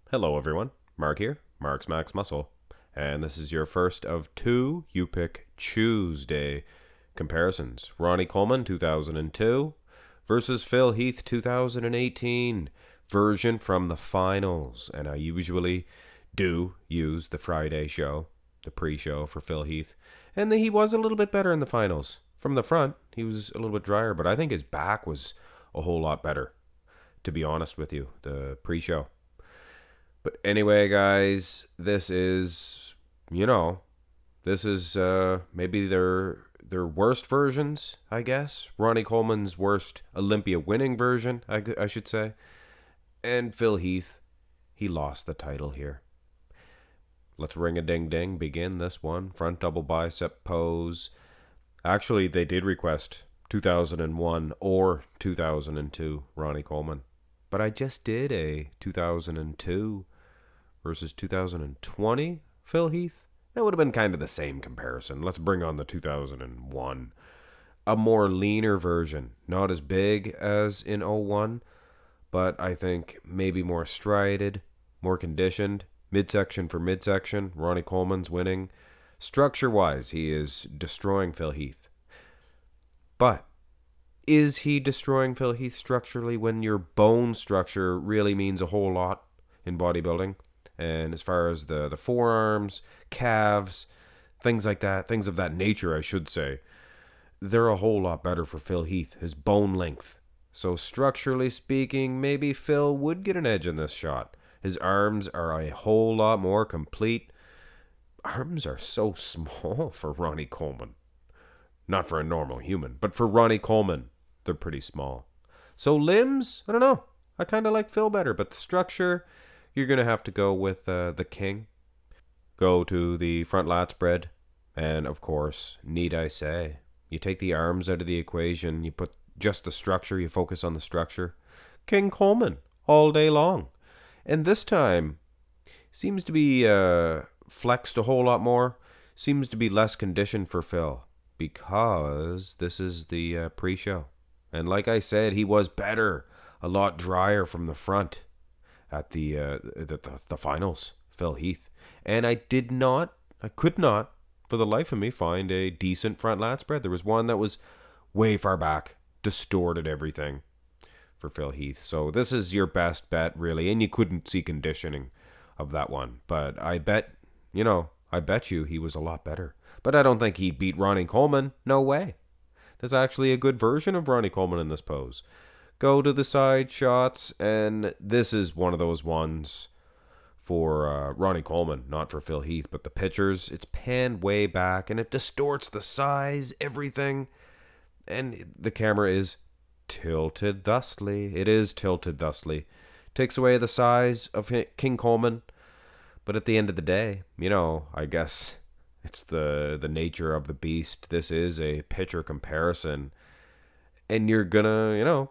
Hello, everyone. Mark here, Mark's Max Muscle, and this is your first of two You Pick Tuesday comparisons. Ronnie Coleman, 2002, versus Phil Heath, 2018, version from the finals. And I usually do use the Friday show, the pre-show for Phil Heath, and he was a little bit better in the finals. From the front, he was a little bit drier, but I think his back was a whole lot better, to be honest with you, the pre-show. But anyway, guys, this is, this is maybe their worst versions, I guess. Ronnie Coleman's worst Olympia winning version, I should say. And Phil Heath, he lost the title here. Let's ring a ding ding, begin this one. Front double bicep pose. Actually, they did request 2001 or 2002 Ronnie Coleman. But I just did a 2002 versus 2020 Phil Heath. That would have been kind of the same comparison. Let's bring on the 2001. A more leaner version. Not as big as in '01, but I think maybe more strided, more conditioned. Midsection for midsection. Ronnie Coleman's winning. Structure-wise, he is destroying Phil Heath. But is he destroying Phil Heath structurally when your bone structure really means a whole lot in bodybuilding? And as far as the forearms, calves, things like that, things of that nature, I should say, they're a whole lot better for Phil Heath, his bone length. So structurally speaking, maybe Phil would get an edge in this shot. His arms are a whole lot more complete. Arms are so small for Ronnie Coleman. Not for a normal human, but for Ronnie Coleman, they're pretty small. So limbs, I don't know. I kind of like Phil better, but the structure, you're going to have to go with the king. Go to the front lat spread. And, of course, need I say, you take the arms out of the equation. You put just the structure. You focus on the structure. King Coleman, all day long. And this time, seems to be flexed a whole lot more. Seems to be less conditioned for Phil. Because this is the pre-show. And like I said, he was better. A lot drier from the front at the finals, Phil Heath. And I could not, for the life of me, find a decent front lat spread. There was one that was way far back, distorted everything for Phil Heath. So this is your best bet, really. And you couldn't see conditioning of that one. But I bet you he was a lot better. But I don't think he beat Ronnie Coleman. No way. There's actually a good version of Ronnie Coleman in this pose. Go to the side shots, and this is one of those ones for Ronnie Coleman, not for Phil Heath. But the pictures, it's panned way back, and it distorts the size, everything. And the camera is tilted thusly. It is tilted thusly. Takes away the size of King Coleman. But at the end of the day, I guess it's the nature of the beast. This is a picture comparison. And you're gonna,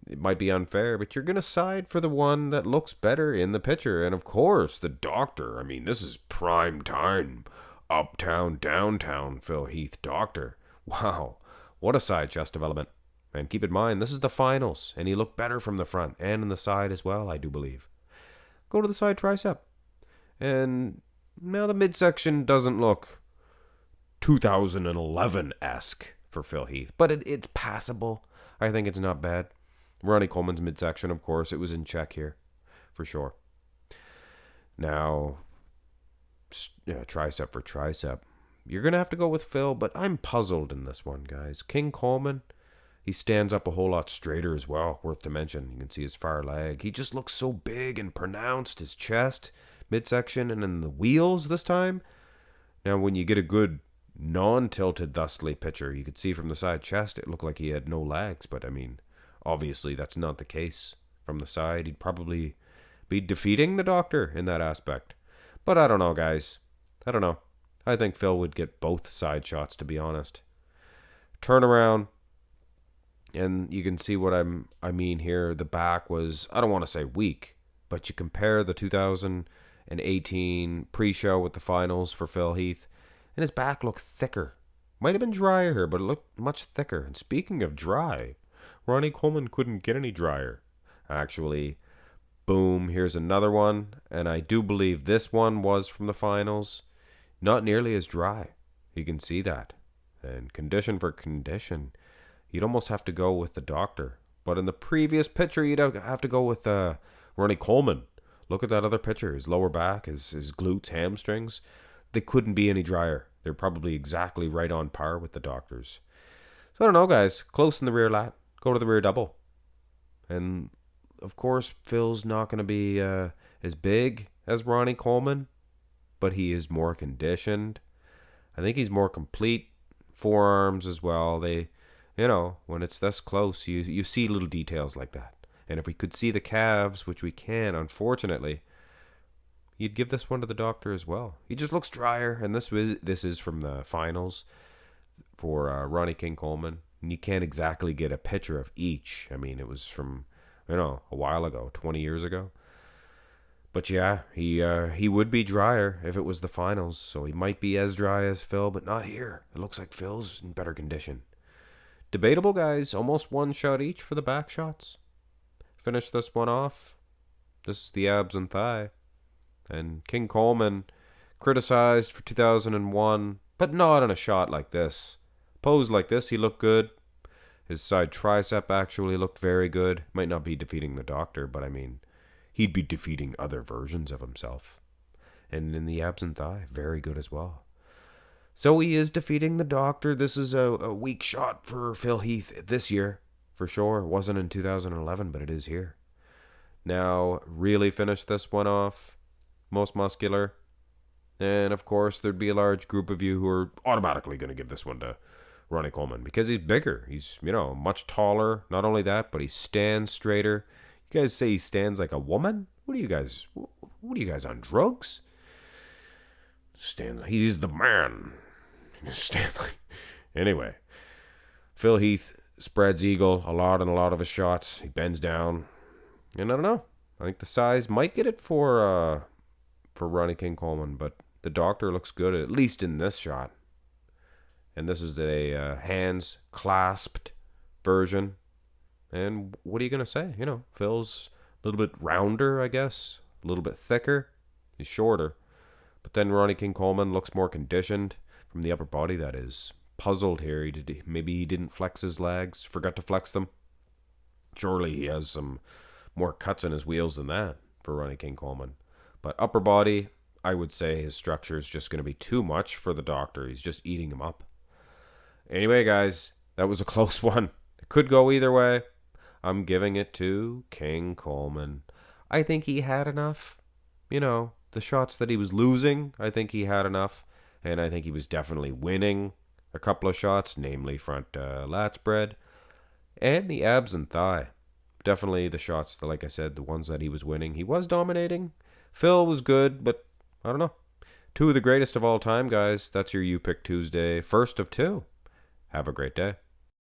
it might be unfair, but you're gonna side for the one that looks better in the picture. And of course, the doctor. I mean, this is prime time. Uptown, downtown, Phil Heath doctor. Wow, what a side chest development. And keep in mind, this is the finals. And he looked better from the front and in the side as well, I do believe. Go to the side tricep. And now the midsection doesn't look 2011-esque for Phil Heath. But it's passable. I think it's not bad. Ronnie Coleman's midsection, of course, it was in check here. For sure. Now, tricep for tricep. You're going to have to go with Phil, but I'm puzzled in this one, guys. King Coleman, he stands up a whole lot straighter as well, worth to mention. You can see his far leg. He just looks so big and pronounced. His chest, midsection, and then the wheels this time. Now, when you get a good non-tilted thusly picture, you could see from the side chest, it looked like he had no legs. But, I mean, obviously that's not the case. From the side, he'd probably be defeating the doctor in that aspect. But I don't know, guys. I don't know. I think Phil would get both side shots, to be honest. Turn around. And you can see what I mean here. The back was, I don't want to say weak, but you compare the 2018 pre-show with the finals for Phil Heath, and his back looked thicker. Might have been drier, but it looked much thicker. And speaking of dry, Ronnie Coleman couldn't get any drier. Actually, Boom, here's another one. And I do believe this one was from the finals. Not nearly as dry. You can see that. And condition for condition, you'd almost have to go with the doctor. But in the previous picture, you'd have to go with Ronnie Coleman. Look at that other picture. His lower back, his glutes, hamstrings. They couldn't be any drier. They're probably exactly right on par with the doctors. So I don't know, guys. Close in the rear lat. Go to the rear double. And, of course, Phil's not going to be as big as Ronnie Coleman, but he is more conditioned. I think he's more complete. Forearms as well. They, when it's this close, you see little details like that. And if we could see the calves, which we can, unfortunately, you'd give this one to the doctor as well. He just looks drier, and this is from the finals for Ronnie King Coleman. And you can't exactly get a picture of each. I mean, it was from, a while ago, 20 years ago. But yeah, he would be drier if it was the finals, so he might be as dry as Phil, but not here. It looks like Phil's in better condition. Debatable, guys. Almost one shot each for the back shots. Finish this one off. This is the abs and thigh. And King Coleman criticized for 2001, but not in a shot like this. Pose like this, he looked good. His side tricep actually looked very good. Might not be defeating the doctor, but I mean, he'd be defeating other versions of himself. And in the abs and thigh, very good as well. So he is defeating the doctor. This is a weak shot for Phil Heath this year, for sure. It wasn't in 2011, but it is here. Now, really finish this one off. Most muscular. And, of course, there'd be a large group of you who are automatically going to give this one to Ronnie Coleman because he's bigger. He's, much taller. Not only that, but he stands straighter. You guys say he stands like a woman? What are you guys on drugs? He's the man. Anyway, Phil Heath spreads eagle a lot of his shots. He bends down. And I don't know. I think the size might get it for Ronnie King Coleman, but the doctor looks good, at least in this shot. And this is a hands clasped version. And what are you going to say? Phil's a little bit rounder, I guess. A little bit thicker. He's shorter. But then Ronnie King Coleman looks more conditioned from the upper body, that is. Puzzled here. Maybe he didn't flex his legs. Forgot to flex them. Surely he has some more cuts in his wheels than that for Ronnie King Coleman. But upper body, I would say his structure is just going to be too much for the doctor. He's just eating him up. Anyway, guys, that was a close one. It could go either way. I'm giving it to King Coleman. I think he had enough. The shots that he was losing, I think he had enough. And I think he was definitely winning a couple of shots, namely front lat spread and the abs and thigh. Definitely the shots, like I said, the ones that he was winning. He was dominating. Phil was good, but I don't know. Two of the greatest of all time, guys. That's your You Pick Tuesday, first of two. Have a great day.